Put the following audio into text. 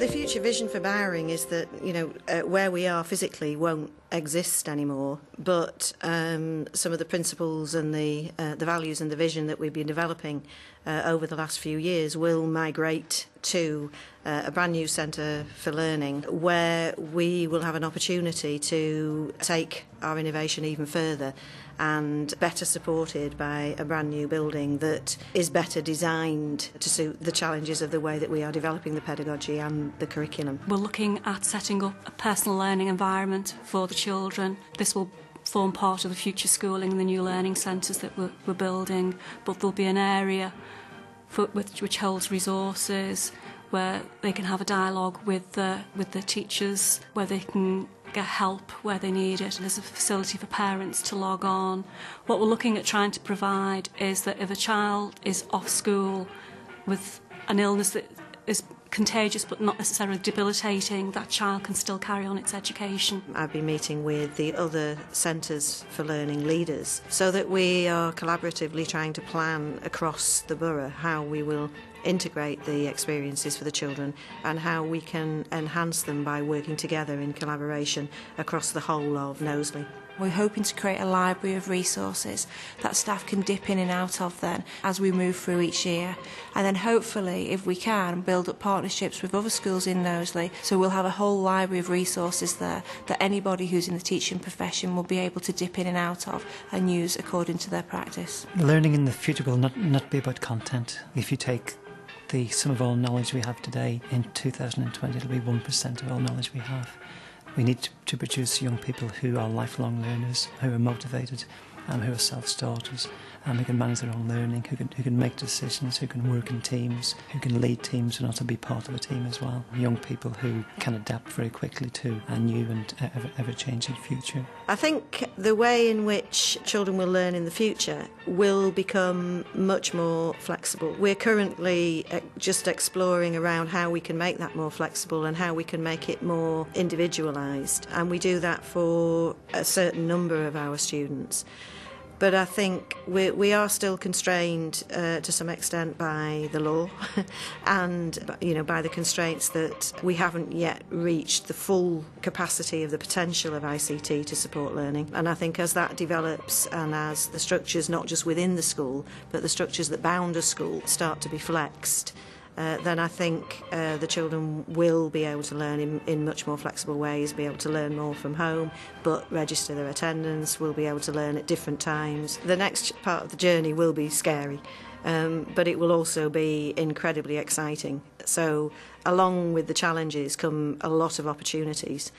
The future vision for Bowring is that, where we are physically won't exist anymore, but some of the principles and the values and the vision that we've been developing over the last few years will migrate to a brand new centre for learning, where we will have an opportunity to take our innovation even further and better supported by a brand new building that is better designed to suit the challenges of the way that we are developing the pedagogy and the curriculum. We're looking at setting up a personal learning environment for the children. This will form part of the future schooling and the new learning centres that we're building, but there'll be an area which holds resources where they can have a dialogue with the teachers, where they can get help where they need it. There's a facility for parents to log on. What we're looking at trying to provide is that if a child is off school with an illness that is contagious but not necessarily debilitating, that child can still carry on its education. I've been meeting with the other centres for learning leaders so that we are collaboratively trying to plan across the borough how we will integrate the experiences for the children and how we can enhance them by working together in collaboration across the whole of Knowsley. We're hoping to create a library of resources that staff can dip in and out of then as we move through each year, and then hopefully, if we can, build up partnerships with other schools in Knowsley, so we'll have a whole library of resources there that anybody who's in the teaching profession will be able to dip in and out of and use according to their practice. Learning in the future will not be about content. If you take the sum of all knowledge we have today, in 2020 it'll be 1% of all knowledge we have. We need to produce young people who are lifelong learners, who are motivated, who are self-starters, who can manage their own learning, who can make decisions, who can work in teams, who can lead teams and also be part of a team as well. Young people who can adapt very quickly to a new and ever-changing future. I think the way in which children will learn in the future will become much more flexible. We're currently just exploring around how we can make that more flexible and how we can make it more individualised, and we do that for a certain number of our students. But I think we are still constrained to some extent by the law and by the constraints that we haven't yet reached the full capacity of the potential of ICT to support learning. And I think as that develops and as the structures, not just within the school, but the structures that bound a school start to be flexed, then I think the children will be able to learn in much more flexible ways, be able to learn more from home, but register their attendance, will be able to learn at different times. The next part of the journey will be scary, but it will also be incredibly exciting. So along with the challenges come a lot of opportunities.